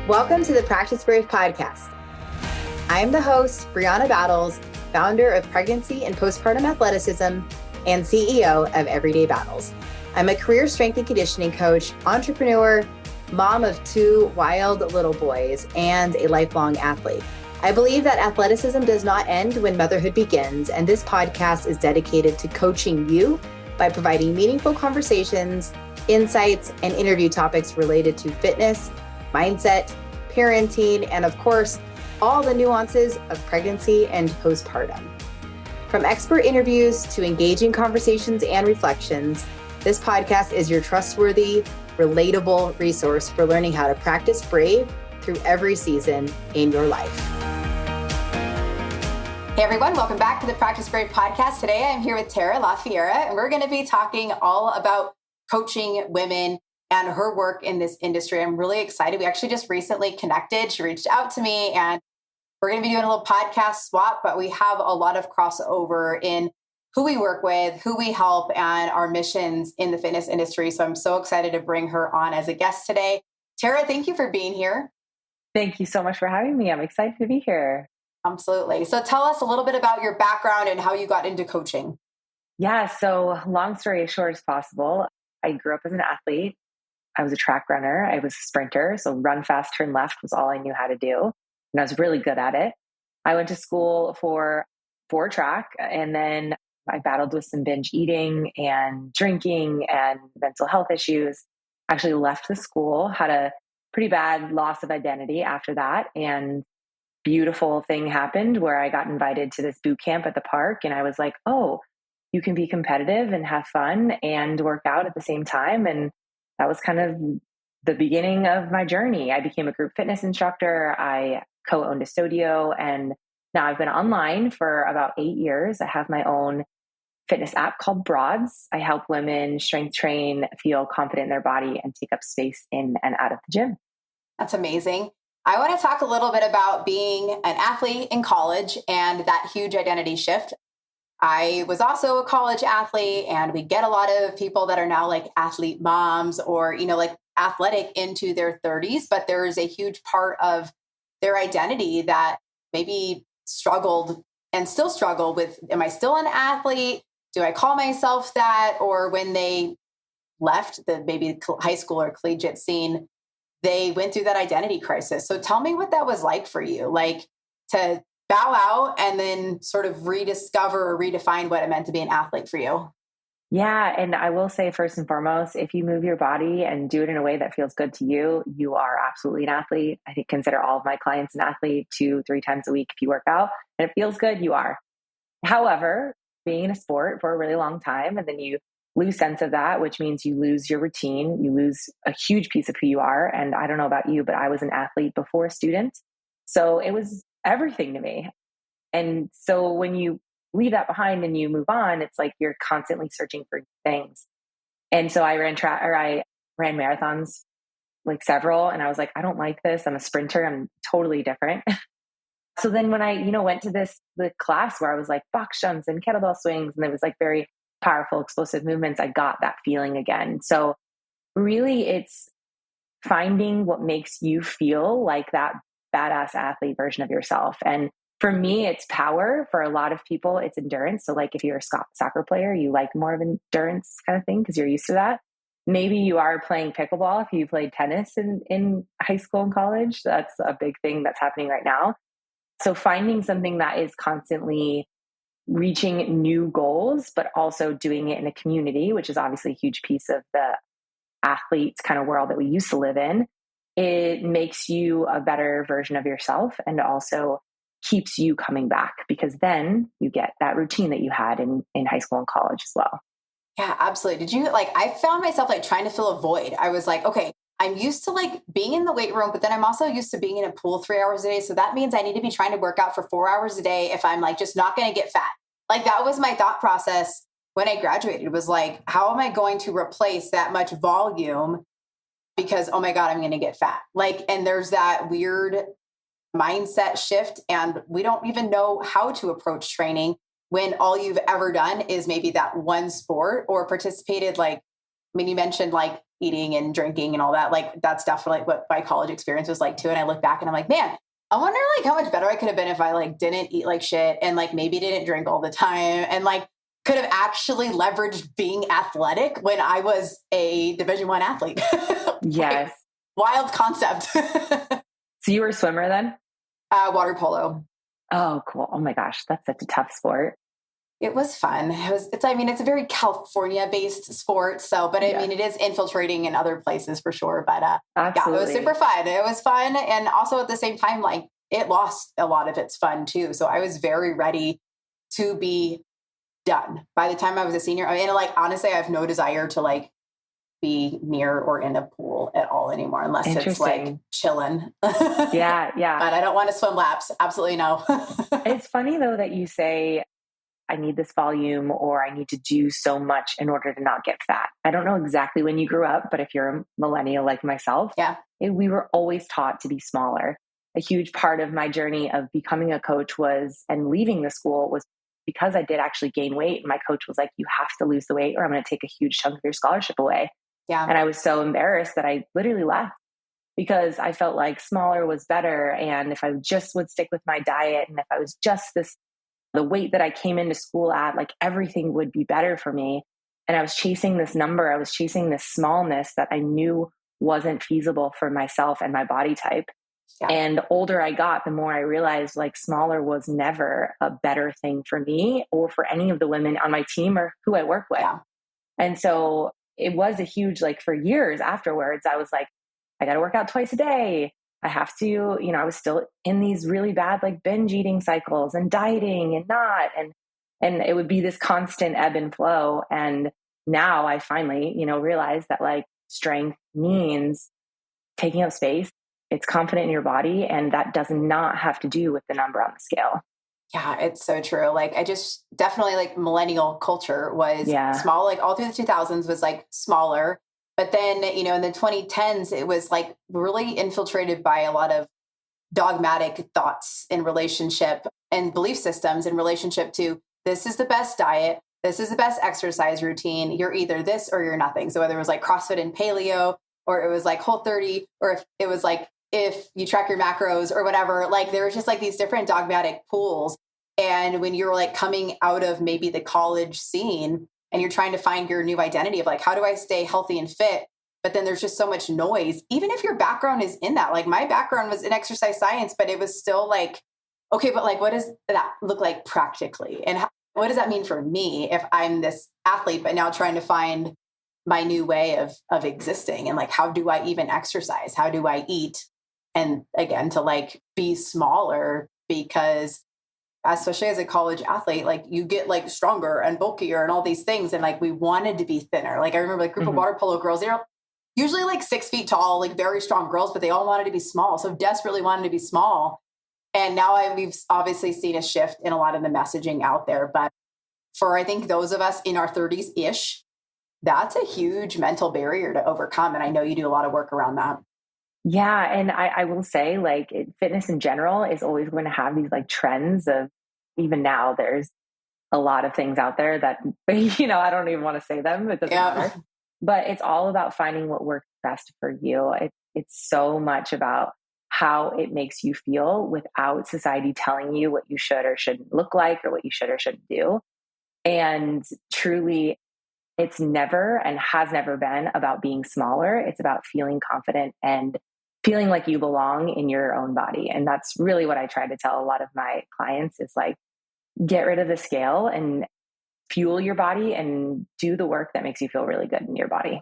Welcome to the Practice Brave podcast. I am the host, Brianna Battles, founder of Pregnancy and Postpartum Athleticism and CEO of Everyday Battles. I'm a career strength and conditioning coach, entrepreneur, mom of 2 wild little boys, and a lifelong athlete. I believe that athleticism does not end when motherhood begins, and this podcast is dedicated to coaching you by providing meaningful conversations, insights, and interview topics related to fitness, mindset, parenting, and of course, all the nuances of pregnancy and postpartum. From expert interviews to engaging conversations and reflections, this podcast is your trustworthy, relatable resource for learning how to practice brave through every season in your life. Hey everyone, welcome back to the Practice Brave podcast. Today I'm here with Tara LaFerrara, and we're going to be talking all about coaching women and her work in this industry. I'm really excited. We actually just recently connected. She reached out to me, and we're going to be doing a little podcast swap, but we have a lot of crossover in who we work with, who we help, and our missions in the fitness industry. So I'm so excited to bring her on as a guest today. Tara, thank you for being here. Thank you so much for having me. I'm excited to be here. Absolutely. So tell us a little bit about your background and how you got into coaching. Yeah. So long story as short as possible, I grew up as an athlete. I was a track runner. I was a sprinter. So run fast, turn left was all I knew how to do. And I was really good at it. I went to school for track, and then I battled with some binge eating and drinking and mental health issues. Actually left the school, had a pretty bad loss of identity after that. And beautiful thing happened where I got invited to this boot camp at the park. And I was like, oh, you can be competitive and have fun and work out at the same time. And that was kind of the beginning of my journey. I became a group fitness instructor. I co-owned a studio, and now I've been online for about 8 years. I have my own fitness app called Broads. I help women strength train, feel confident in their body, and take up space in and out of the gym. That's amazing. I want to talk a little bit about being an athlete in college and that huge identity shift. I was also a college athlete, and we get a lot of people that are now like athlete moms or, like athletic into their 30s, but there is a huge part of their identity that maybe struggled and still struggle with, am I still an athlete? Do I call myself that? Or when they left the maybe high school or collegiate scene, they went through that identity crisis. So tell me what that was like for you, like to bow out and then sort of rediscover or redefine what it meant to be an athlete for you. Yeah. And I will say, first and foremost, if you move your body and do it in a way that feels good to you, you are absolutely an athlete. I think consider all of my clients an athlete 2-3 times a week. If you work out and it feels good, you are. However, being in a sport for a really long time, and then you lose sense of that, which means you lose your routine, you lose a huge piece of who you are. And I don't know about you, but I was an athlete before a student. So it was everything to me. And so when you leave that behind and you move on, it's like you're constantly searching for things. And so I ran marathons, like several, and I was like, I don't like this. I'm a sprinter. I'm totally different. So then when I, went to the class where I was like box jumps and kettlebell swings, and it was like very powerful, explosive movements, I got that feeling again. So really it's finding what makes you feel like that badass athlete version of yourself. And for me, it's power. For a lot of people, it's endurance. So like if you're a soccer player, you like more of an endurance kind of thing because you're used to that. Maybe you are playing pickleball if you played tennis in high school and college. That's a big thing that's happening right now. So finding something that is constantly reaching new goals, but also doing it in a community, which is obviously a huge piece of the athletes kind of world that we used to live in. It makes you a better version of yourself and also keeps you coming back, because then you get that routine that you had in high school and college as well. Yeah, absolutely. Did you I found myself trying to fill a void. I was like, okay, I'm used to being in the weight room, but then I'm also used to being in a pool 3 hours a day. So that means I need to be trying to work out for 4 hours a day if I'm just not going to get fat. That was my thought process when I graduated. It was like, how am I going to replace that much volume? Because, oh my God, I'm going to get fat. And there's that weird mindset shift, and we don't even know how to approach training when all you've ever done is maybe that one sport or participated. You mentioned eating and drinking and all that. Like that's definitely what my college experience was like too. And I look back and I'm like, man, I wonder like how much better I could have been if I like didn't eat like shit and like maybe didn't drink all the time and like could have actually leveraged being athletic when I was a Division I athlete. Yes. Like, wild concept. So you were a swimmer then? Water polo. Oh, cool. Oh my gosh. That's such a tough sport. It was fun. It's a very California based sport. So, but I mean, it is infiltrating in other places for sure. But yeah, it was super fun. It was fun. And also at the same time, like it lost a lot of its fun too. So I was very ready to be done by the time I was a senior. I mean, like, honestly, I have no desire to like be near or in a pool at all anymore, unless it's like chilling. Yeah. But I don't want to swim laps. Absolutely no. It's funny though that you say, I need this volume or I need to do so much in order to not get fat. I don't know exactly when you grew up, but if you're a millennial like myself, we were always taught to be smaller. A huge part of my journey of becoming a coach and leaving the school was because I did actually gain weight. And my coach was like, you have to lose the weight or I'm going to take a huge chunk of your scholarship away. Yeah. And I was so embarrassed that I literally left because I felt like smaller was better. And if I just would stick with my diet and if I was just the weight that I came into school at, like everything would be better for me. And I was chasing this number. I was chasing this smallness that I knew wasn't feasible for myself and my body type. Yeah. And the older I got, the more I realized like smaller was never a better thing for me or for any of the women on my team or who I work with. Yeah. And so it was a huge, like for years afterwards, I was like, I got to work out twice a day. I have to, I was still in these really bad, like binge eating cycles and dieting and not, and it would be this constant ebb and flow. And now I finally, realize that like strength means taking up space. It's confident in your body. And that does not have to do with the number on the scale. Yeah, it's so true. Like I just definitely like millennial culture was small, like all through the 2000s was like smaller. But then, in the 2010s, it was like really infiltrated by a lot of dogmatic thoughts in relationship and belief systems in relationship to this is the best diet. This is the best exercise routine. You're either this or you're nothing. So whether it was like CrossFit and paleo, or it was like Whole30, or if it was like, if you track your macros or whatever, like there was just like these different dogmatic pools. And when you're like coming out of maybe the college scene, and you're trying to find your new identity of like, how do I stay healthy and fit? But then there's just so much noise, even if your background is in that. Like my background was in exercise science, but it was still like, okay, but like, what does that look like practically? And what does that mean for me if I'm this athlete, but now trying to find my new way of existing? And like, how do I even exercise? How do I eat? And again, to like be smaller, because especially as a college athlete, like you get like stronger and bulkier and all these things. And like, we wanted to be thinner. Like I remember like group of water polo girls, they're usually like 6 feet tall, like very strong girls, but they all wanted to be small. So desperately wanted to be small. And now we've obviously seen a shift in a lot of the messaging out there. But for, I think those of us in our 30s ish, that's a huge mental barrier to overcome. And I know you do a lot of work around that. Yeah. And I will say like fitness in general is always going to have these like trends of, even now there's a lot of things out there that, I don't even want to say them. It doesn't matter, but it's all about finding what works best for you. It's so much about how it makes you feel without society telling you what you should or shouldn't look like or what you should or shouldn't do. And truly, it's never and has never been about being smaller. It's about feeling confident and feeling like you belong in your own body. And that's really what I try to tell a lot of my clients is like, get rid of the scale and fuel your body and do the work that makes you feel really good in your body.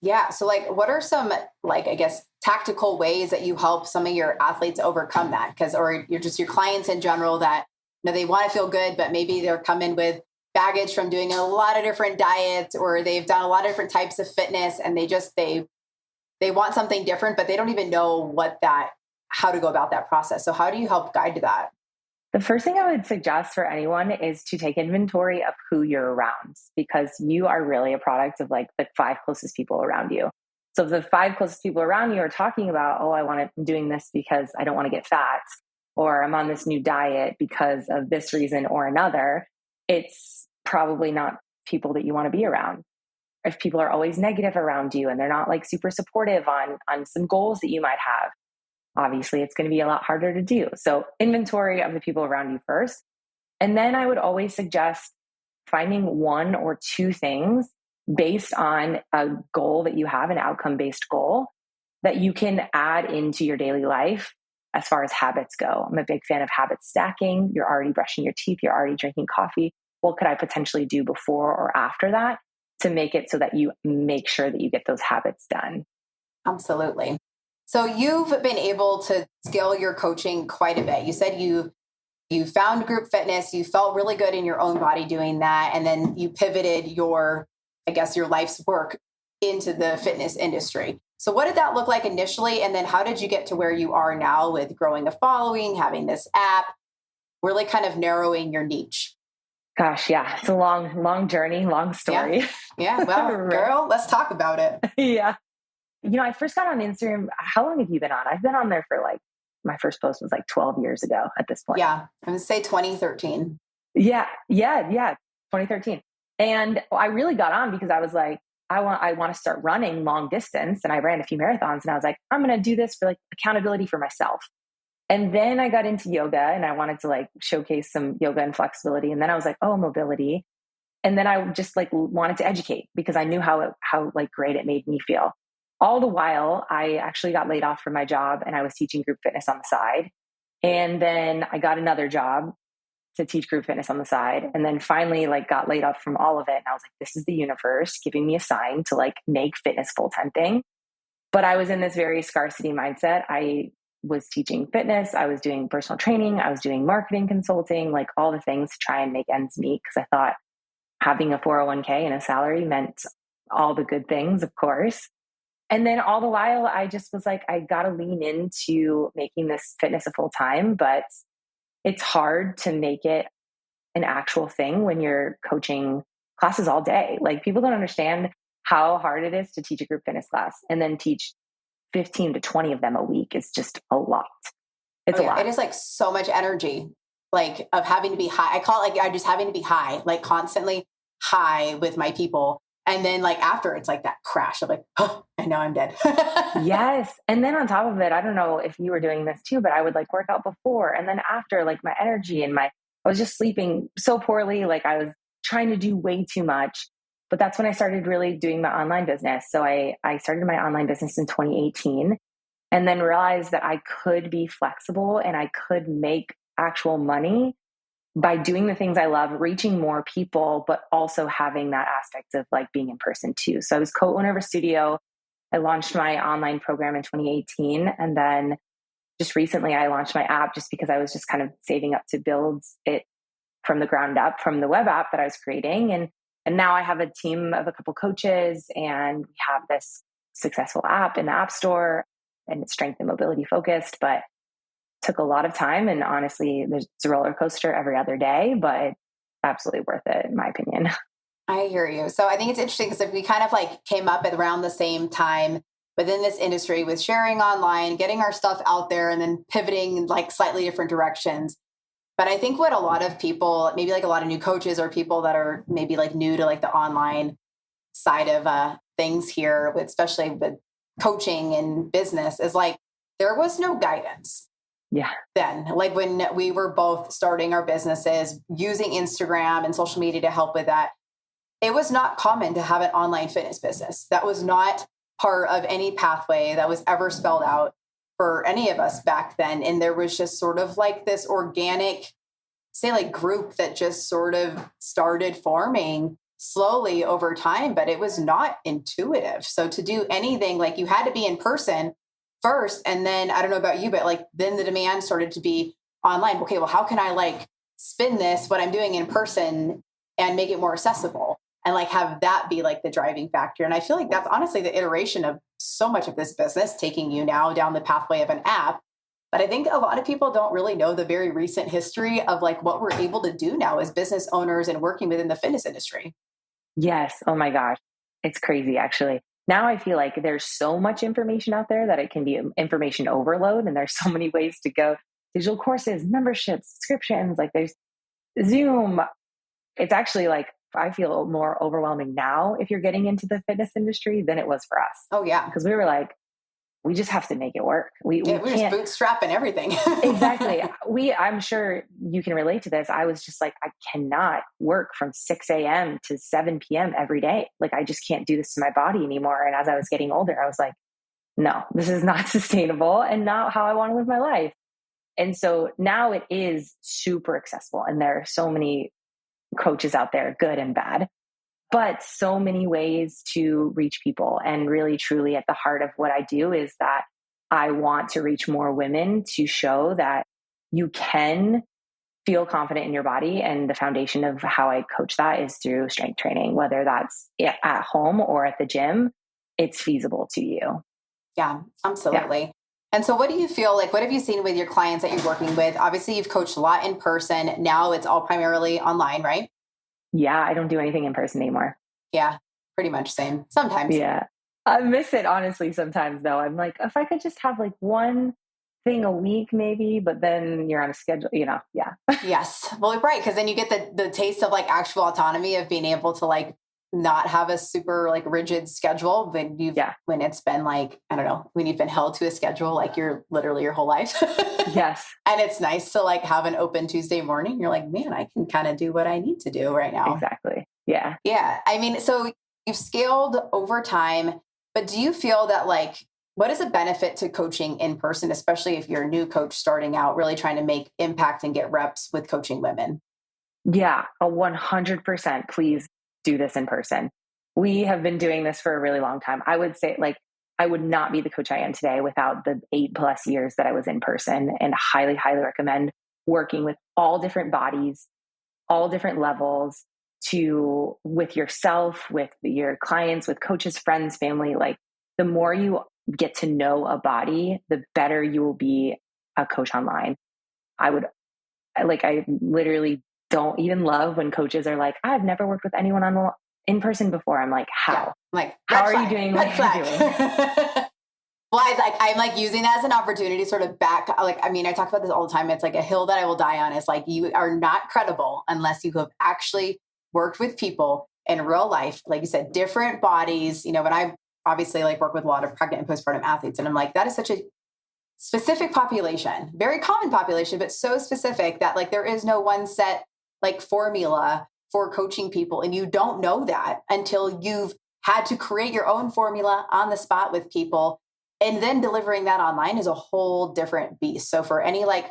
Yeah. So like, what are some, like, I guess, tactical ways that you help some of your athletes overcome that? Or you're just your clients in general that, they want to feel good, but maybe they're coming with baggage from doing a lot of different diets, or they've done a lot of different types of fitness and they want something different, but they don't even know how to go about that process. So how do you help guide to that? The first thing I would suggest for anyone is to take inventory of who you're around, because you are really a product of like the 5 closest people around you. So if the 5 closest people around you are talking about, I'm doing this because I don't want to get fat, or I'm on this new diet because of this reason or another, it's probably not people that you want to be around. if people are always negative around you and they're not like super supportive on some goals that you might have, obviously it's going to be a lot harder to do. So inventory of the people around you first. And then I would always suggest finding one or two things based on a goal that you have, an outcome-based goal that you can add into your daily life as far as habits go. I'm a big fan of habit stacking. You're already brushing your teeth. You're already drinking coffee. What could I potentially do before or after that to make it so that you make sure that you get those habits done? Absolutely. So you've been able to scale your coaching quite a bit. You said you found group fitness, you felt really good in your own body doing that, and then you pivoted your life's work into the fitness industry. So what did that look like initially? And then how did you get to where you are now with growing a following, having this app, really kind of narrowing your niche? Gosh, yeah, it's a long journey, long story. Yeah. Well, girl, let's talk about it. Yeah. I first got on Instagram. How long have you been on? I've been on there for my first post was 12 years ago at this point. Yeah. I'm going to say 2013. Yeah. 2013. And I really got on because I was like, I want to start running long distance. And I ran a few marathons and I was like, I'm going to do this for accountability for myself. And then I got into yoga and I wanted to showcase some yoga and flexibility. And then I was like, oh, mobility. And then I just wanted to educate because I knew how great it made me feel. All the while, I actually got laid off from my job and I was teaching group fitness on the side. And then I got another job to teach group fitness on the side. And then finally got laid off from all of it. And I was like, this is the universe giving me a sign to make fitness full-time thing. But I was in this very scarcity mindset. I was teaching fitness. I was doing personal training. I was doing marketing consulting, all the things to try and make ends meet. Because I thought having a 401k and a salary meant all the good things, of course. And then all the while, I just was like, I got to lean into making this fitness a full time, but it's hard to make it an actual thing when you're coaching classes all day. People don't understand how hard it is to teach a group fitness class and then teach 15 to 20 of them a week. It's just a lot. It's a lot. It is so much energy, of having to be high. I call it I just having to be high, constantly high with my people. And then after it's that crash of oh, I know I'm dead. Yes. And then on top of it, I don't know if you were doing this too, but I would work out before and then after my energy and I was just sleeping so poorly. I was trying to do way too much, but that's when I started really doing my online business. So I started my online business in 2018 and then realized that I could be flexible and I could make actual money by doing the things I love, reaching more people, but also having that aspect of being in person too. So I was co-owner of a studio. I launched my online program in 2018. And then just recently I launched my app just because I was just kind of saving up to build it from the ground up from the web app that I was creating. And now I have a team of a couple coaches and we have this successful app in the App Store and it's strength and mobility focused, but took a lot of time. And honestly, it's a roller coaster every other day, but absolutely worth it, in my opinion. I hear you. So I think it's interesting because we kind of came up at around the same time within this industry with sharing online, getting our stuff out there, and then pivoting in slightly different directions. But I think what a lot of people, maybe a lot of new coaches or people that are maybe new to the online side of things here, especially with coaching and business, is there was no guidance. Yeah. Then, when we were both starting our businesses, using Instagram and social media to help with that, it was not common to have an online fitness business. That was not part of any pathway that was ever spelled out for any of us back then. And there was just sort of this organic, say group that just sort of started forming slowly over time, but it was not intuitive. So to do anything, you had to be in person first. And then I don't know about you, but then the demand started to be online. Okay, well, how can I spin this, what I'm doing in person and make it more accessible and have that be the driving factor. And I feel that's honestly the iteration of so much of this business taking you now down the pathway of an app. But I think a lot of people don't really know the very recent history of what we're able to do now as business owners and working within the fitness industry. Yes. Oh my gosh. It's crazy actually. Now I feel there's so much information out there that it can be information overload. And there's so many ways to go. Digital courses, memberships, subscriptions, there's Zoom. It's actually I feel more overwhelming now if you're getting into the fitness industry than it was for us. Oh yeah. Because we were like, we just have to make it work. We we're just can't bootstrapping everything. Exactly. I'm sure you can relate to this. I was just like, I cannot work from 6 a.m. to 7 p.m. every day. Like, I just can't do this to my body anymore. And as I was getting older, I was like, no, this is not sustainable and not how I want to live my life. And so now it is super accessible. And there are so many coaches out there, good and bad, but so many ways to reach people. And really, truly at the heart of what I do is that I want to reach more women to show that you can feel confident in your body. And the foundation of how I coach that is through strength training, whether that's at home or at the gym, it's feasible to you. Yeah, absolutely. Yeah. And so what do you feel like, what have you seen with your clients that you're working with? Obviously you've coached a lot in person. Now it's all primarily online, right? Yeah, I don't do anything in person anymore. Yeah, pretty much same. Sometimes. Yeah. I miss it, honestly, sometimes, though. I'm like, if I could just have like one thing a week, maybe, but then you're on a schedule, yeah. Yes. Well, right. Because then you get the taste of like actual autonomy of being able to like not have a super like rigid schedule when it's been like, I don't know, when you've been held to a schedule, like you're literally your whole life. Yes. And it's nice to like have an open Tuesday morning. You're like, man, I can kind of do what I need to do right now. Exactly. Yeah. Yeah. I mean, so you've scaled over time, but do you feel that like, what is a benefit to coaching in person, especially if you're a new coach starting out, really trying to make impact and get reps with coaching women? Yeah, 100%. Please do this in person. We have been doing this for a really long time. I would say like, I would not be the coach I am today without the 8+ years that I was in person, and highly, highly recommend working with all different bodies, all different levels, with yourself, with your clients, with coaches, friends, family. Like, the more you get to know a body, the better you will be a coach online. I literally don't even love when coaches are like, I've never worked with anyone in person before. I'm like, how? Yeah. Like, how are you doing what you're doing? Well, I'm like using that as an opportunity to sort of back, like, I mean, I talk about this all the time. It's like a hill that I will die on. It's like, you are not credible unless you have actually worked with people in real life. Like you said, different bodies, when I obviously like work with a lot of pregnant and postpartum athletes. And I'm like, that is such a specific population, very common population, but so specific that like there is no one set like formula for coaching people. And you don't know that until you've had to create your own formula on the spot with people. And then delivering that online is a whole different beast. So for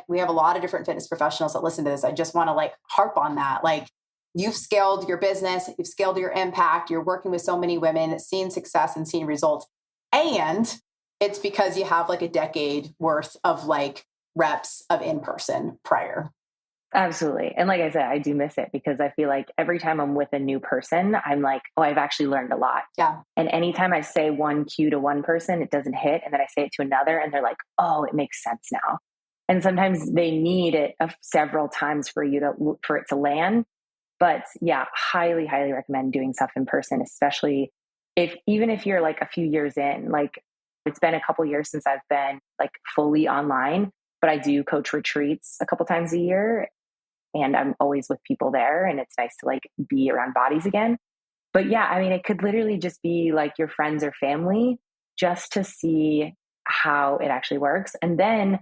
we have a lot of different fitness professionals that listen to this. I just want to like harp on that. Like, you've scaled your business, you've scaled your impact, you're working with so many women, seeing success and seeing results. And it's because you have like a decade worth of like reps of in-person prior. Absolutely. And like I said, I do miss it because I feel like every time I'm with a new person, I'm like, oh, I've actually learned a lot. Yeah. And anytime I say one cue to one person, it doesn't hit. And then I say it to another and they're like, oh, it makes sense now. And sometimes they need it several times for it to land. But yeah, highly, highly recommend doing stuff in person, especially even if you're like a few years in. Like, it's been a couple years since I've been like fully online, but I do coach retreats a couple times a year. And I'm always with people there, and it's nice to like be around bodies again. But yeah, I mean, it could literally just be like your friends or family, just to see how it actually works. And then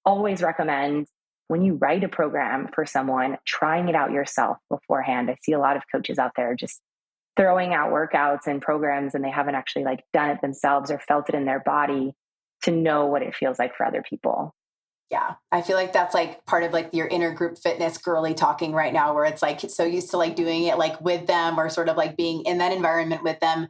always recommend, when you write a program for someone, trying it out yourself beforehand. I see a lot of coaches out there just throwing out workouts and programs, and they haven't actually like done it themselves or felt it in their body to know what it feels like for other people. Yeah. I feel like that's like part of like your inner group fitness girly talking right now, where it's like so used to like doing it like with them or sort of like being in that environment with them.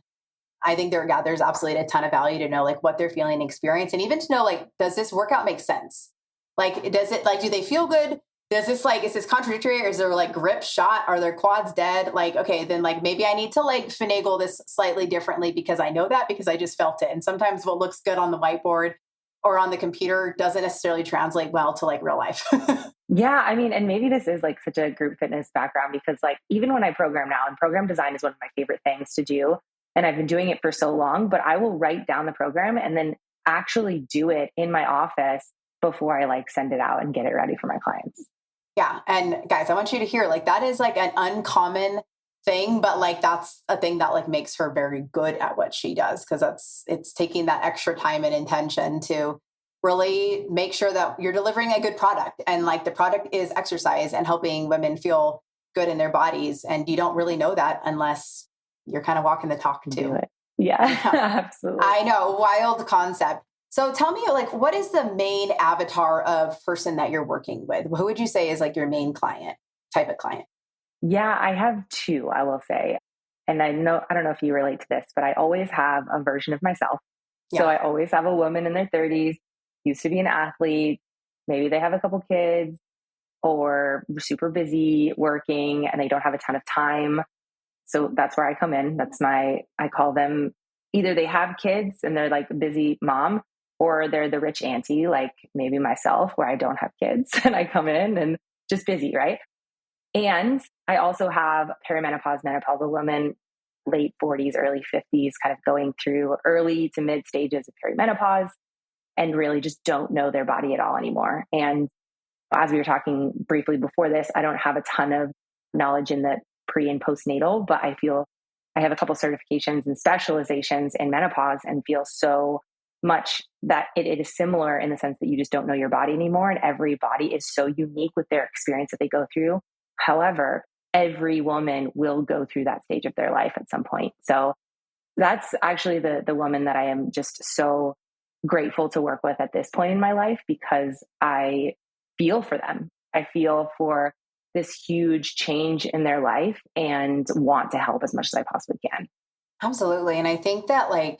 I think there's absolutely a ton of value to know like what they're feeling and experience. And even to know like, does this workout make sense? Like, does it like, do they feel good? Does this like, is this contradictory, or is there like grip shot? Are their quads dead? Like, okay, then like maybe I need to like finagle this slightly differently because I know that because I just felt it. And sometimes what looks good on the whiteboard or on the computer doesn't necessarily translate well to like real life. Yeah. I mean, and maybe this is like such a group fitness background because like, even when I program now, and program design is one of my favorite things to do, and I've been doing it for so long, but I will write down the program and then actually do it in my office before I like send it out and get it ready for my clients. Yeah. And guys, I want you to hear like, that is like an uncommon thing, but like that's a thing that like makes her very good at what she does, because it's taking that extra time and intention to really make sure that you're delivering a good product, and like the product is exercise and helping women feel good in their bodies, and you don't really know that unless you're kind of walking the talk too. Do it. Yeah, absolutely. I know, wild concept. So tell me, like, what is the main avatar of person that you're working with? Who would you say is like your main client, type of client? Yeah, I have two, I will say. And I don't know if you relate to this, but I always have a version of myself. So I always have a woman in their 30s, used to be an athlete. Maybe they have a couple kids or super busy working and they don't have a ton of time. So that's where I come in. I call them, either they have kids and they're like a busy mom, or they're the rich auntie, like maybe myself, where I don't have kids and I come in and just busy, right? And I also have perimenopause, menopausal women, late 40s, early 50s, kind of going through early to mid stages of perimenopause and really just don't know their body at all anymore. And as we were talking briefly before this, I don't have a ton of knowledge in the pre and postnatal, but I feel I have a couple certifications and specializations in menopause and feel so much that it is similar in the sense that you just don't know your body anymore. And every body is so unique with their experience that they go through. However, every woman will go through that stage of their life at some point. So that's actually the woman that I am just so grateful to work with at this point in my life, because I feel for them. I feel for this huge change in their life and want to help as much as I possibly can. Absolutely. And I think that like,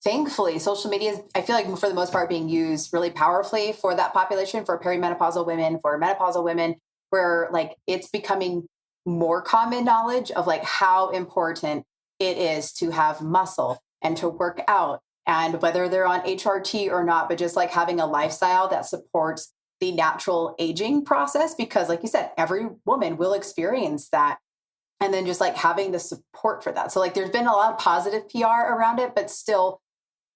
thankfully, social media is, I feel like for the most part, being used really powerfully for that population, for perimenopausal women, for menopausal women, where like it's becoming more common knowledge of like how important it is to have muscle and to work out, and whether they're on HRT or not, but just like having a lifestyle that supports the natural aging process, because like you said, every woman will experience that. And then just like having the support for that. So like there's been a lot of positive PR around it, but still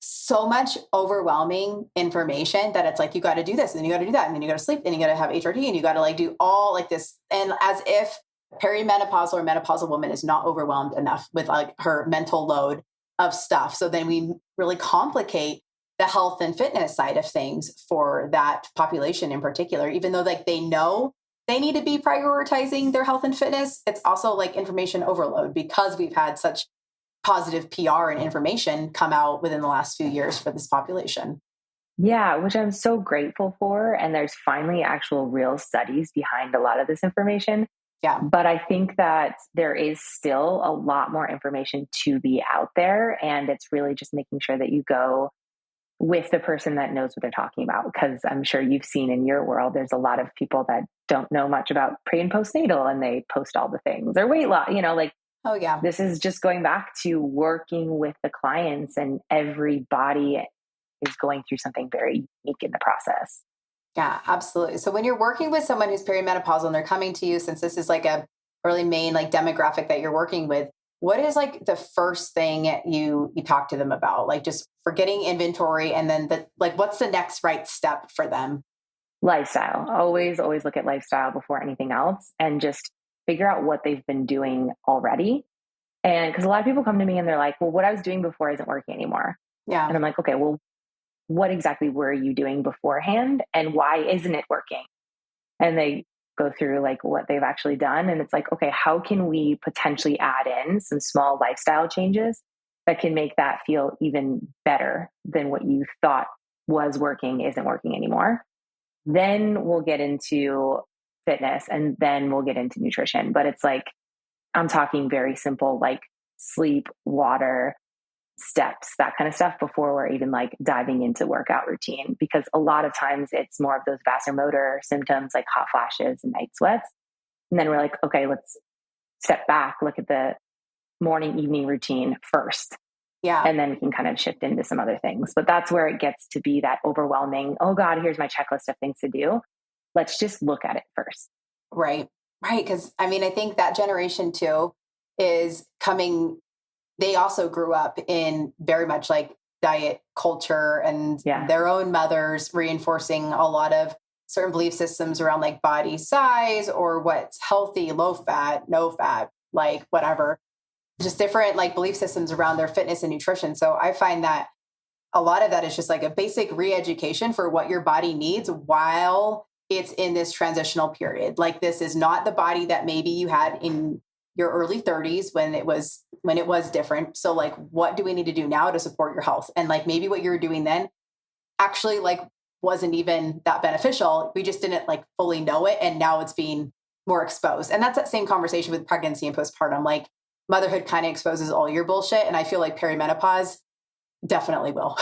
so much overwhelming information that it's like, you got to do this and then you got to do that. And then you got to sleep and you got to have HRT and you got to like do all like this. And as if perimenopausal or menopausal woman is not overwhelmed enough with like her mental load of stuff. So then we really complicate the health and fitness side of things for that population in particular, even though like they know they need to be prioritizing their health and fitness. It's also like information overload, because we've had such positive PR and information come out within the last few years for this population. Yeah, which I'm so grateful for. And there's finally actual real studies behind a lot of this information. Yeah. But I think that there is still a lot more information to be out there. And it's really just making sure that you go with the person that knows what they're talking about. Because I'm sure you've seen in your world, there's a lot of people that don't know much about pre and postnatal and they post all the things, or weight loss, like, oh yeah, this is just going back to working with the clients, and every body is going through something very unique in the process. Yeah, absolutely. So when you're working with someone who's perimenopausal and they're coming to you, since this is like a really main like demographic that you're working with, what is like the first thing you talk to them about? Like just for getting inventory, and then what's the next right step for them? Lifestyle. Always look at lifestyle before anything else, and just figure out what they've been doing already. And because a lot of people come to me and they're like, well, what I was doing before isn't working anymore. Yeah. And I'm like, okay, well, what exactly were you doing beforehand and why isn't it working? And they go through like what they've actually done. And it's like, okay, how can we potentially add in some small lifestyle changes that can make that feel even better than what you thought was working isn't working anymore? Then we'll get into fitness, and then we'll get into nutrition. But it's like, I'm talking very simple, like sleep, water, steps, that kind of stuff, before we're even like diving into workout routine. Because a lot of times it's more of those vasomotor symptoms like hot flashes and night sweats. And then we're like, okay, let's step back, look at the morning, evening routine first. Yeah. And then we can kind of shift into some other things. But that's where it gets to be that overwhelming, oh God, here's my checklist of things to do. Let's just look at it first. Right. Because I mean, I think that generation too is coming, they also grew up in very much like diet culture, and their own mothers reinforcing a lot of certain belief systems around like body size or what's healthy, low fat, no fat, like whatever, just different like belief systems around their fitness and nutrition. So I find that a lot of that is just like a basic re-education for what your body needs while it's in this transitional period. Like this is not the body that maybe you had in your early 30s when it was different. So like, what do we need to do now to support your health? And like, maybe what you're doing then actually like wasn't even that beneficial. We just didn't like fully know it. And now it's being more exposed. And that's that same conversation with pregnancy and postpartum. Like motherhood kind of exposes all your bullshit. And I feel like perimenopause definitely will.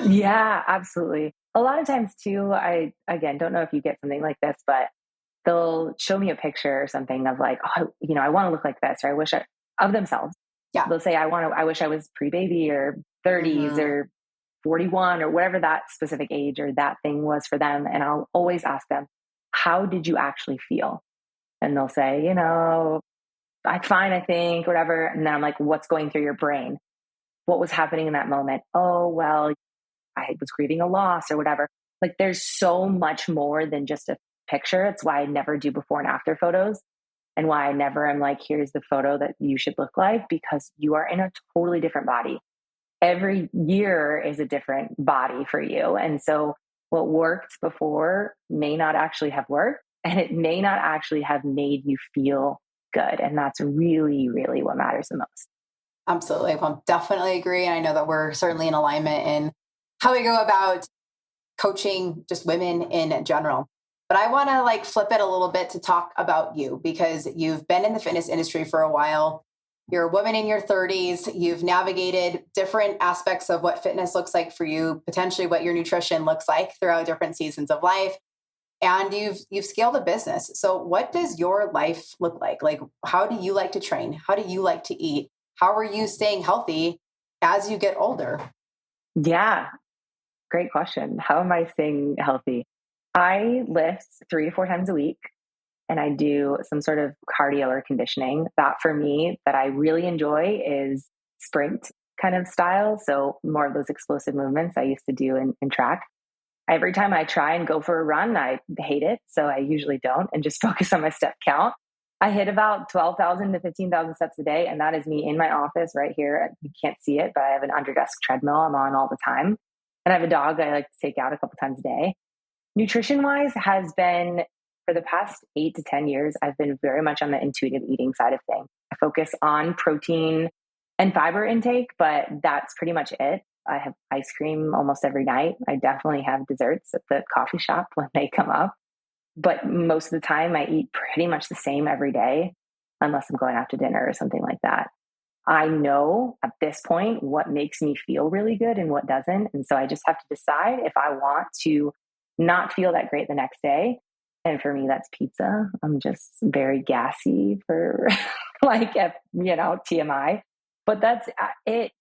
Yeah, absolutely. A lot of times too, I, again, don't know if you get something like this, but they'll show me a picture or something of like, oh, I want to look like this, or of themselves. Yeah. They'll say, I wish I was pre-baby or 30s or 41 or whatever that specific age or that thing was for them. And I'll always ask them, how did you actually feel? And they'll say, I'm fine, I think, whatever. And then I'm like, what's going through your brain? What was happening in that moment? Oh, well, I was grieving a loss or whatever. Like there's so much more than just a picture. It's why I never do before and after photos, and why I never am like, here's the photo that you should look like, because you are in a totally different body. Every year is a different body for you. And so what worked before may not actually have worked, and it may not actually have made you feel good. And that's really, really what matters the most. Absolutely. Well, definitely agree. And I know that we're certainly in alignment in how we go about coaching just women in general. But I want to like flip it a little bit to talk about you, because you've been in the fitness industry for a while. You're a woman in your 30s. You've navigated different aspects of what fitness looks like for you, potentially what your nutrition looks like throughout different seasons of life. And you've scaled a business. So what does your life look like? Like, how do you like to train? How do you like to eat? How are you staying healthy as you get older? Yeah, great question. How am I staying healthy? I lift 3 to 4 times a week, and I do some sort of cardio or conditioning. That for me, that I really enjoy is sprint kind of style. So more of those explosive movements I used to do in track. Every time I try and go for a run, I hate it. So I usually don't, and just focus on my step count. I hit about 12,000 to 15,000 steps a day. And that is me in my office right here. You can't see it, but I have an under desk treadmill I'm on all the time. And I have a dog I like to take out a couple times a day. Nutrition wise has been, for the past 8 to 10 years, I've been very much on the intuitive eating side of things. I focus on protein and fiber intake, but that's pretty much it. I have ice cream almost every night. I definitely have desserts at the coffee shop when they come up. But most of the time I eat pretty much the same every day, unless I'm going out to dinner or something like that. I know at this point what makes me feel really good and what doesn't. And so I just have to decide if I want to not feel that great the next day. And for me, that's pizza. I'm just very gassy for like, TMI, but that's it.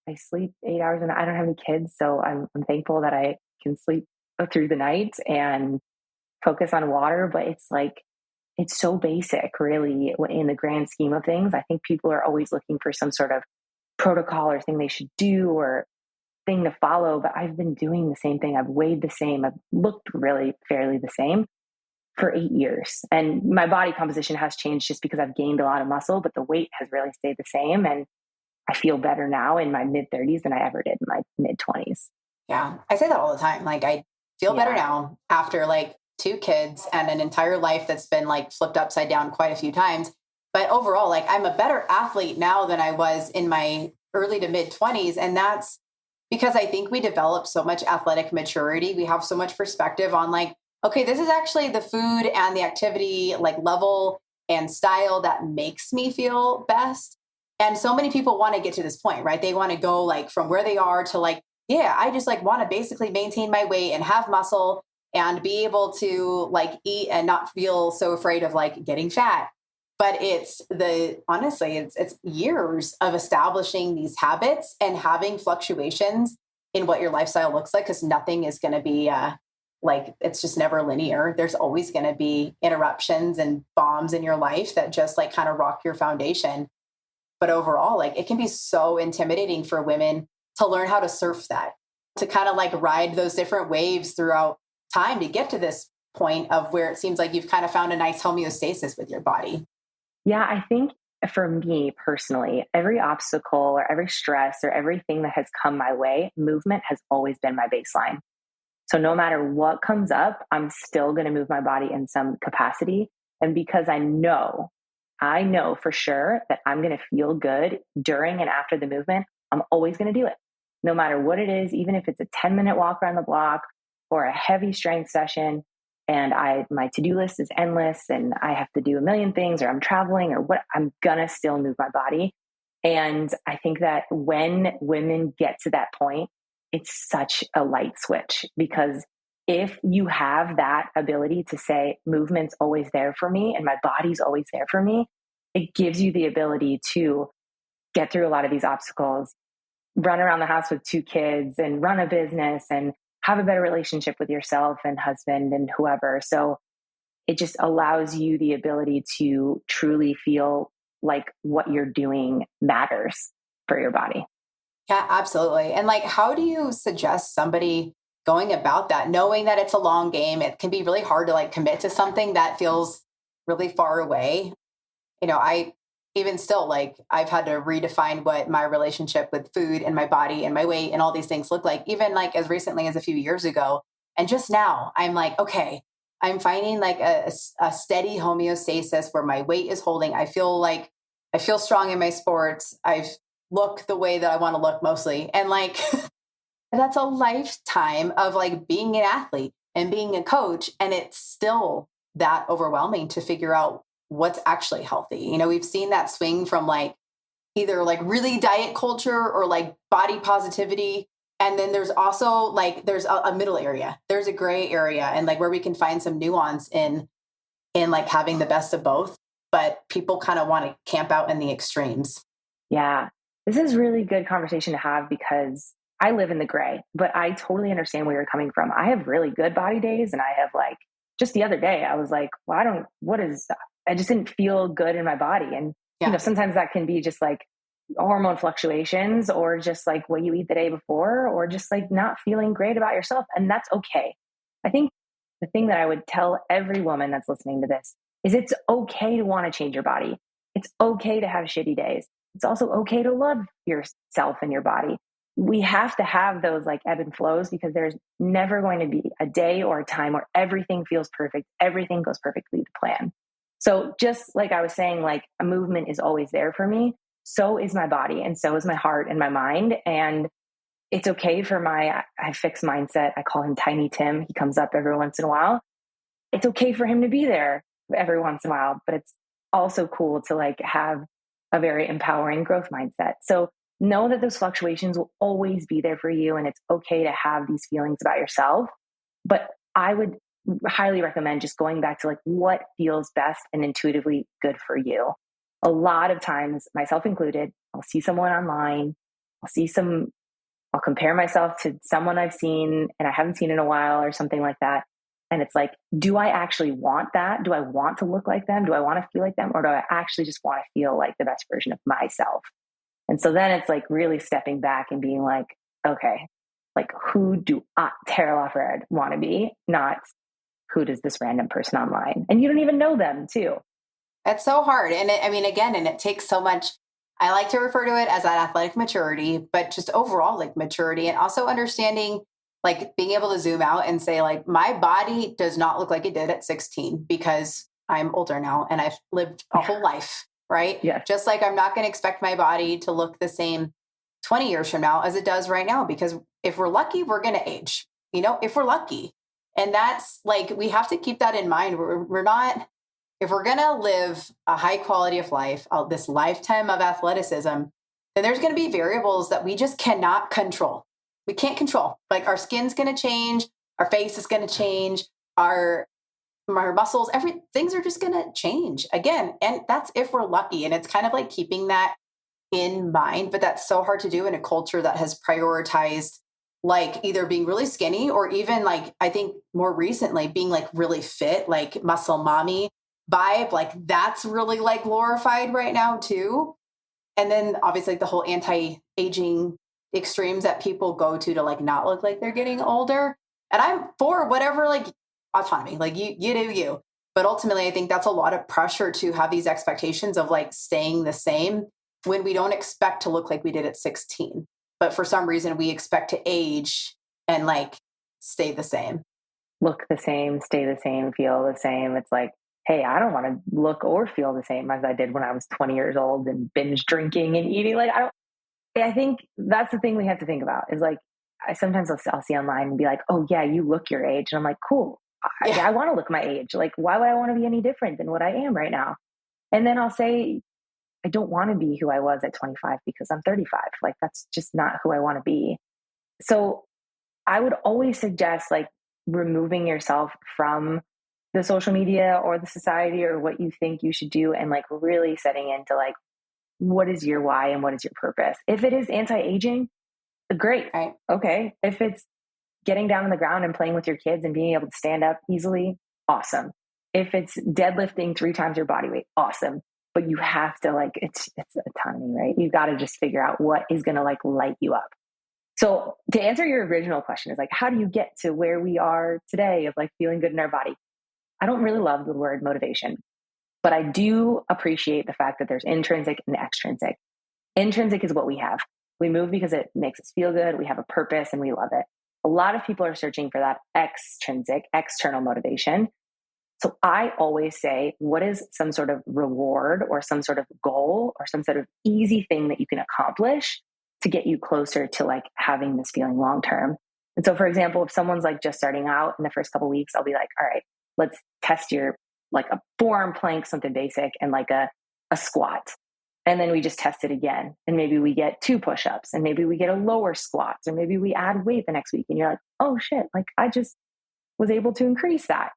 I sleep 8 hours and I don't have any kids. So I'm thankful that I can sleep through the night and focus on water. But it's like, it's so basic really in the grand scheme of things. I think people are always looking for some sort of protocol or thing they should do or thing to follow. But I've been doing the same thing. I've weighed the same. I've looked really fairly the same for 8 years. And my body composition has changed just because I've gained a lot of muscle, but the weight has really stayed the same. And I feel better now in my mid 30s than I ever did in my mid 20s. Yeah. I say that all the time. Like I feel better now after like 2 kids and an entire life that's been like flipped upside down quite a few times. But overall, like I'm a better athlete now than I was in my early to mid 20s. And that's because I think we develop so much athletic maturity. We have so much perspective on like, okay, this is actually the food and the activity like level and style that makes me feel best. And so many people want to get to this point, right? They want to go like from where they are to like, yeah, I just like want to basically maintain my weight and have muscle and be able to like eat and not feel so afraid of like getting fat. But honestly, it's years of establishing these habits and having fluctuations in what your lifestyle looks like, because nothing is going to be it's just never linear. There's always going to be interruptions and bombs in your life that just like kind of rock your foundation. But overall, like it can be so intimidating for women to learn how to surf that, to kind of like ride those different waves throughout time to get to this point of where it seems like you've kind of found a nice homeostasis with your body. Yeah, I think for me personally, every obstacle or every stress or everything that has come my way, movement has always been my baseline. So no matter what comes up, I'm still going to move my body in some capacity. And because I know for sure that I'm going to feel good during and after the movement, I'm always going to do it. No matter what it is, even if it's a 10-minute walk around the block or a heavy strength session, and my to-do list is endless and I have to do a million things, or I'm traveling or what, I'm going to still move my body. And I think that when women get to that point, it's such a light switch, because if you have that ability to say movement's always there for me and my body's always there for me, it gives you the ability to get through a lot of these obstacles, run around the house with 2 kids and run a business and have a better relationship with yourself and husband and whoever. So it just allows you the ability to truly feel like what you're doing matters for your body. Yeah, absolutely. And like, how do you suggest somebody going about that, knowing that it's a long game? It can be really hard to like commit to something that feels really far away. I even still, like, I've had to redefine what my relationship with food and my body and my weight and all these things look like, even like as recently as a few years ago. And just now I'm like, okay, I'm finding like a steady homeostasis where my weight is holding. I feel strong in my sports. I've look the way that I want to look mostly. And like, that's a lifetime of like being an athlete and being a coach. And it's still that overwhelming to figure out what's actually healthy. We've seen that swing from like either like really diet culture or like body positivity. And then there's also like, there's a middle area, there's a gray area, and like where we can find some nuance in like having the best of both, but people kind of want to camp out in the extremes. Yeah. This is really good conversation to have, because I live in the gray, but I totally understand where you're coming from. I have really good body days, and I have like, just the other day, I was like, well, I just didn't feel good in my body. And, sometimes that can be just like hormone fluctuations, or just like what you eat the day before, or just like not feeling great about yourself. And that's okay. I think the thing that I would tell every woman that's listening to this is it's okay to want to change your body. It's okay to have shitty days. It's also okay to love yourself and your body. We have to have those like ebb and flows, because there's never going to be a day or a time where everything feels perfect. Everything goes perfectly to plan. So just like I was saying, like a movement is always there for me. So is my body, and so is my heart and my mind. And it's okay for I have fixed mindset. I call him Tiny Tim. He comes up every once in a while. It's okay for him to be there every once in a while, but it's also cool to like have a very empowering growth mindset. So know that those fluctuations will always be there for you, and it's okay to have these feelings about yourself. But I would highly recommend just going back to like what feels best and intuitively good for you. A lot of times, myself included, I'll see someone online, I'll compare myself to someone I've seen and I haven't seen in a while or something like that. And it's like, do I actually want that? Do I want to look like them? Do I want to feel like them? Or do I actually just want to feel like the best version of myself? And so then it's like really stepping back and being like, okay, like who do Tara LaFerrara want to be? Not who does this random person online? And you don't even know them too. That's so hard. And it takes so much. I like to refer to it as that athletic maturity, but just overall like maturity, and also understanding, like being able to zoom out and say like, my body does not look like it did at 16 because I'm older now and I've lived a whole life, right? Yeah. Just like I'm not going to expect my body to look the same 20 years from now as it does right now, because if we're lucky, we're going to age, if we're lucky. And that's like, we have to keep that in mind. We're not, if we're going to live a high quality of life, this lifetime of athleticism, then there's going to be variables that we just cannot control. We can't control. Like our skin's going to change, our face is going to change, our muscles, things are just going to change again. And that's if we're lucky. And it's kind of like keeping that in mind, but that's so hard to do in a culture that has prioritized like either being really skinny, or even like, I think more recently being like really fit, like muscle mommy vibe. Like that's really like glorified right now too. And then obviously like the whole anti-aging extremes that people go to like not look like they're getting older. And I'm for whatever, like autonomy, like you do you. But ultimately, I think that's a lot of pressure to have these expectations of like staying the same when we don't expect to look like we did at 16. But for some reason, we expect to age and like stay the same. Look the same, stay the same, feel the same. It's like, hey, I don't want to look or feel the same as I did when I was 20 years old and binge drinking and eating. Like, I think that's the thing we have to think about is like, sometimes I'll see online and be like, oh yeah, you look your age. And I'm like, cool. I want to look my age. Like, why would I want to be any different than what I am right now? And then I'll say, I don't want to be who I was at 25 because I'm 35. Like, that's just not who I want to be. So I would always suggest like removing yourself from the social media or the society or what you think you should do and like really setting into like, what is your why and what is your purpose? If it is anti-aging, great. Right. Okay. If it's getting down on the ground and playing with your kids and being able to stand up easily, awesome. If it's deadlifting 3 times your body weight, awesome. But you have to like, it's autonomy, right? You got to just figure out what is going to like light you up. So to answer your original question is like, how do you get to where we are today of like feeling good in our body? I don't really love the word motivation, but I do appreciate the fact that there's intrinsic and extrinsic. Intrinsic is what we have. We move because it makes us feel good. We have a purpose and we love it. A lot of people are searching for that extrinsic, external motivation. So I always say, what is some sort of reward or some sort of goal or some sort of easy thing that you can accomplish to get you closer to like having this feeling long term? And so, for example, if someone's like just starting out in the first couple of weeks, I'll be like, all right, let's test your like a forearm plank, something basic, and like a squat. And then we just test it again. And maybe we get 2 push-ups and maybe we get a lower squats or maybe we add weight the next week. And you're like, oh shit, like I just was able to increase that.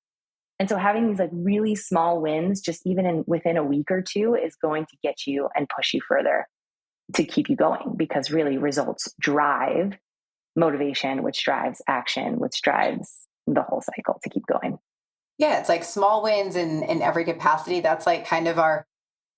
And so having these like really small wins, just even within a week or 2 is going to get you and push you further to keep you going, because really results drive motivation, which drives action, which drives the whole cycle to keep going. Yeah. It's like small wins in every capacity. That's like kind of our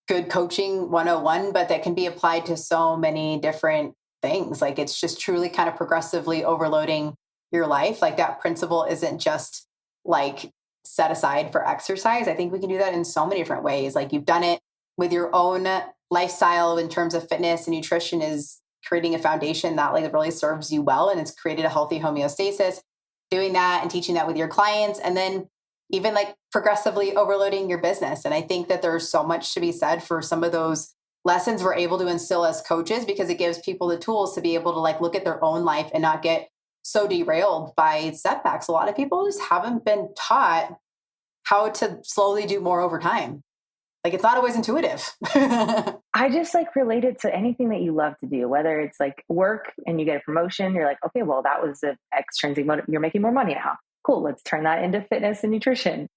good coaching 101, but that can be applied to so many different things. Like it's just truly kind of progressively overloading your life. Like that principle isn't just like set aside for exercise. I think we can do that in so many different ways. Like you've done it with your own lifestyle in terms of fitness and nutrition, is creating a foundation that like really serves you well. And it's created a healthy homeostasis, doing that and teaching that with your clients. And then even like progressively overloading your business. And I think that there's so much to be said for some of those lessons we're able to instill as coaches, because it gives people the tools to be able to like look at their own life and not get so derailed by setbacks. A lot of people just haven't been taught how to slowly do more over time. Like it's not always intuitive. I just like relate it to anything that you love to do, whether it's like work and you get a promotion, you're like, okay, well, that was an extrinsic motive. You're making more money now. Cool. Let's turn that into fitness and nutrition.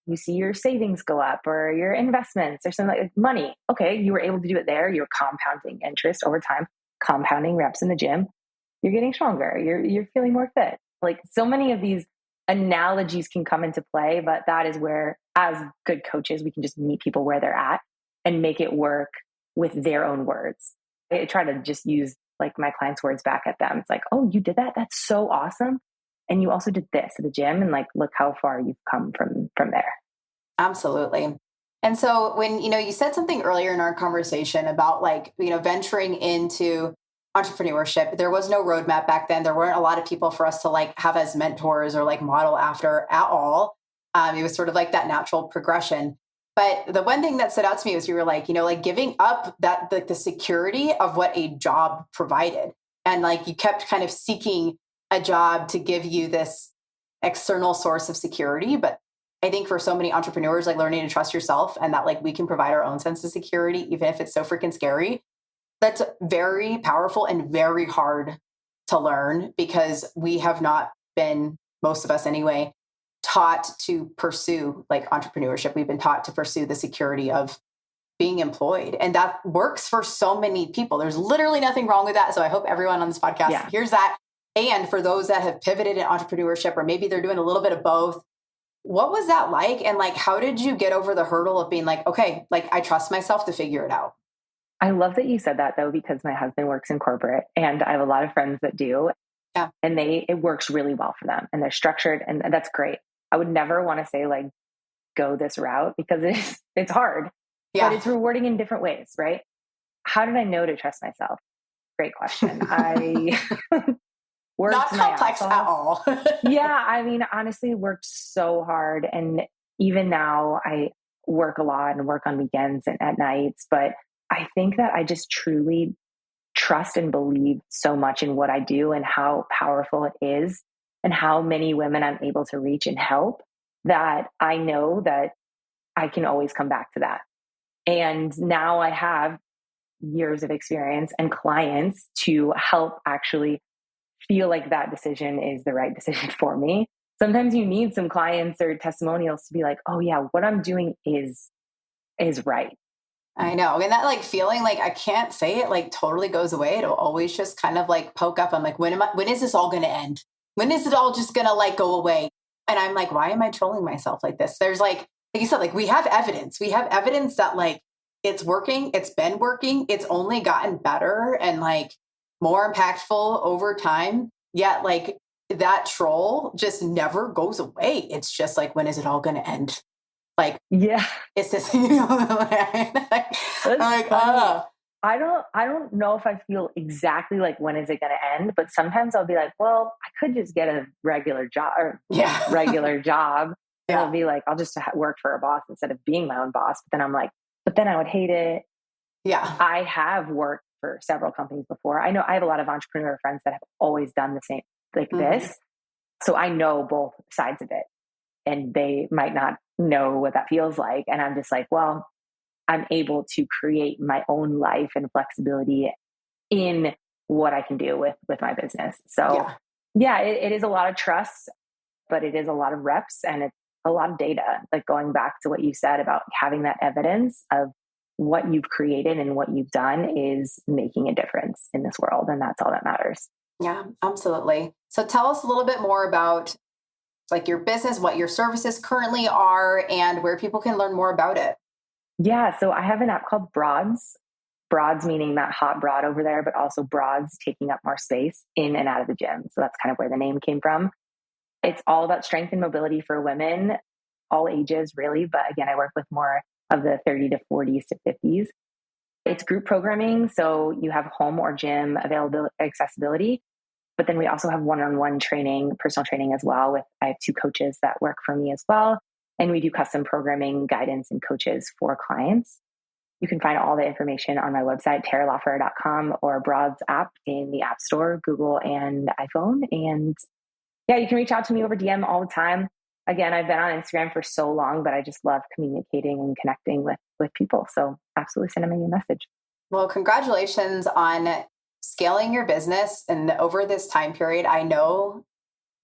You see your savings go up or your investments or something like money. Okay. You were able to do it there. You're compounding interest over time, compounding reps in the gym. You're getting stronger. You're feeling more fit. Like so many of these analogies can come into play, but that is where, as good coaches, we can just meet people where they're at and make it work with their own words. I try to just use like my clients' words back at them. It's like, oh, you did that? That's so awesome. And you also did this at the gym, and like, look how far you've come from there. Absolutely. And so when, you said something earlier in our conversation about like, venturing into entrepreneurship, there was no roadmap back then. There weren't a lot of people for us to like have as mentors or like model after at all. It was sort of like that natural progression. But the one thing that stood out to me was you were like, like giving up that the security of what a job provided. And like you kept kind of seeking a job to give you this external source of security. But I think for so many entrepreneurs, like learning to trust yourself and that like we can provide our own sense of security, even if it's so freaking scary, that's very powerful and very hard to learn, because we have not been, most of us anyway, taught to pursue like entrepreneurship. We've been taught to pursue the security of being employed. And that works for so many people. There's literally nothing wrong with that. So I hope everyone on this podcast hears that. And for those that have pivoted in entrepreneurship, or maybe they're doing a little bit of both, what was that like? And like, how did you get over the hurdle of being like, okay, like I trust myself to figure it out? I love that you said that though, because my husband works in corporate and I have a lot of friends that do. Yeah. And it works really well for them and they're structured, and that's great. I would never want to say like, go this route because it's hard, but it's rewarding in different ways, right? How did I know to trust myself? Great question. I worked not complex at all. Yeah. I mean, honestly, worked so hard. And even now I work a lot and work on weekends and at nights, but I think that I just truly trust and believe so much in what I do and how powerful it is and how many women I'm able to reach and help, that I know that I can always come back to that. And now I have years of experience and clients to help actually feel like that decision is the right decision for me. Sometimes you need some clients or testimonials to be like, oh yeah, what I'm doing is right. I know. And that like feeling like I can't say it like totally goes away. It'll always just kind of like poke up. I'm like, when is this all going to end? When is it all just going to like go away? And I'm like, why am I trolling myself like this? There's like you said, like we have evidence. We have evidence that like it's working. It's been working. It's only gotten better and like more impactful over time. Yet like that troll just never goes away. It's just like, when is it all going to end? Like, yeah, it's this, I'm like, I don't know if I feel exactly like when is it going to end, but sometimes I'll be like, well, I could just get a regular job And I'll be like, I'll just work for a boss instead of being my own boss. But then I'm like, but then I would hate it. Yeah. I have worked for several companies before. I know I have a lot of entrepreneur friends that have always done the same like this. So I know both sides of it, and they might not know what that feels like. And I'm just like, well, I'm able to create my own life and flexibility in what I can do with my business. So it is a lot of trust, but it is a lot of reps and it's a lot of data. Like going back to what you said about having that evidence of what you've created and what you've done is making a difference in this world. And that's all that matters. Yeah, absolutely. So tell us a little bit more about like your business, what your services currently are, and where people can learn more about it. Yeah. So I have an app called Broads. Broads meaning that hot broad over there, but also broads taking up more space in and out of the gym. So that's kind of where the name came from. It's all about strength and mobility for women, all ages really. But again, I work with more of the 30 to 40s to 50s. It's group programming. So you have home or gym availability, accessibility. But then we also have one-on-one training, personal training as well. I have 2 coaches that work for me as well. And we do custom programming, guidance, and coaches for clients. You can find all the information on my website, TaraLaFerrara.com, or Broads app in the App Store, Google, and iPhone. And yeah, you can reach out to me over DM all the time. Again, I've been on Instagram for so long, but I just love communicating and connecting with people. So absolutely send me a message. Well, congratulations on scaling your business and over this time period. I know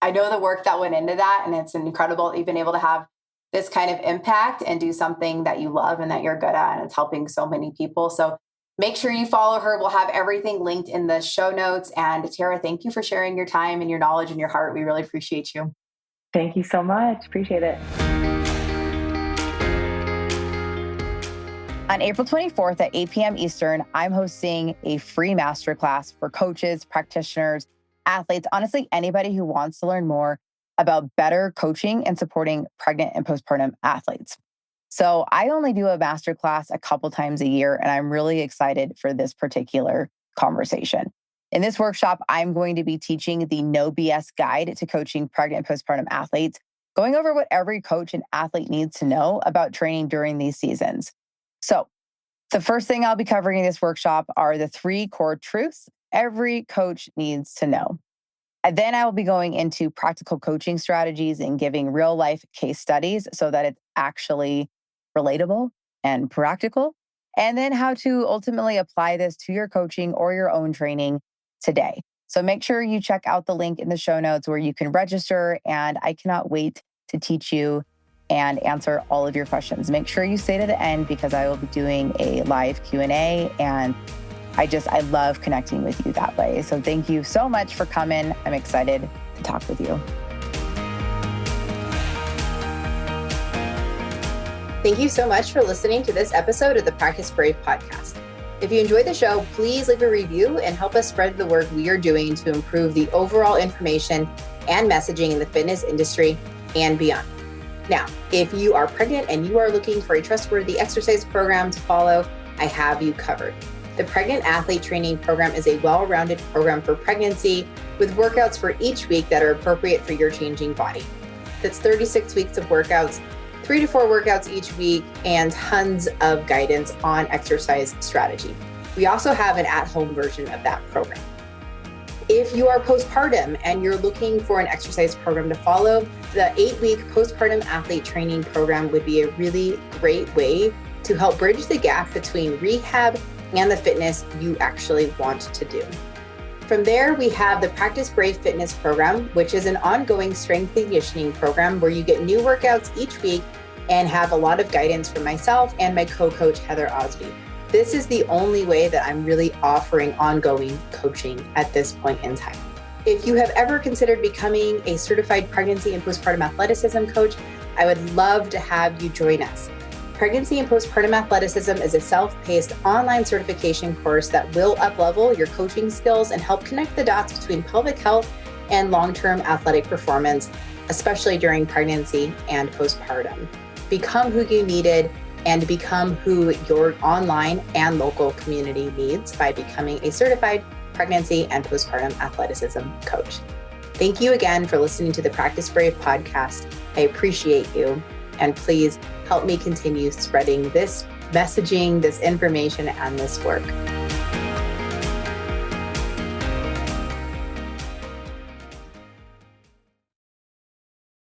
the work that went into that, and it's incredible that you've been able to have this kind of impact and do something that you love and that you're good at, and it's helping so many people. So make sure you follow her. We'll have everything linked in the show notes. And Tara, thank you for sharing your time and your knowledge and your heart. We really appreciate you. Thank you so much. Appreciate it. On April 24th at 8 p.m. Eastern, I'm hosting a free masterclass for coaches, practitioners, athletes, honestly, anybody who wants to learn more about better coaching and supporting pregnant and postpartum athletes. So I only do a masterclass a couple times a year, and I'm really excited for this particular conversation. In this workshop, I'm going to be teaching the No BS guide to coaching pregnant and postpartum athletes, going over what every coach and athlete needs to know about training during these seasons. So the first thing I'll be covering in this workshop are the 3 core truths every coach needs to know. And then I will be going into practical coaching strategies and giving real life case studies so that it's actually relatable and practical. And then how to ultimately apply this to your coaching or your own training today. So make sure you check out the link in the show notes where you can register. And I cannot wait to teach you and answer all of your questions. Make sure you stay to the end because I will be doing a live Q&A, and I love connecting with you that way. So thank you so much for coming. I'm excited to talk with you. Thank you so much for listening to this episode of the Practice Brave podcast. If you enjoyed the show, please leave a review and help us spread the work we are doing to improve the overall information and messaging in the fitness industry and beyond. Now, if you are pregnant and you are looking for a trustworthy exercise program to follow, I have you covered. The Pregnant Athlete Training Program is a well-rounded program for pregnancy with workouts for each week that are appropriate for your changing body. That's 36 weeks of workouts, 3 to 4 workouts each week, and tons of guidance on exercise strategy. We also have an at-home version of that program. If you are postpartum and you're looking for an exercise program to follow, the 8-week postpartum athlete training program would be a really great way to help bridge the gap between rehab and the fitness you actually want to do. From there, we have the Practice Brave Fitness program, which is an ongoing strength and conditioning program where you get new workouts each week and have a lot of guidance from myself and my co-coach, Heather Osby. This is the only way that I'm really offering ongoing coaching at this point in time. If you have ever considered becoming a certified pregnancy and postpartum athleticism coach, I would love to have you join us. Pregnancy and Postpartum Athleticism is a self-paced online certification course that will up-level your coaching skills and help connect the dots between pelvic health and long-term athletic performance, especially during pregnancy and postpartum. Become who you needed and become who your online and local community needs by becoming a certified pregnancy and postpartum athleticism coach. Thank you again for listening to the Practice Brave podcast. I appreciate you. And please help me continue spreading this messaging, this information, and this work.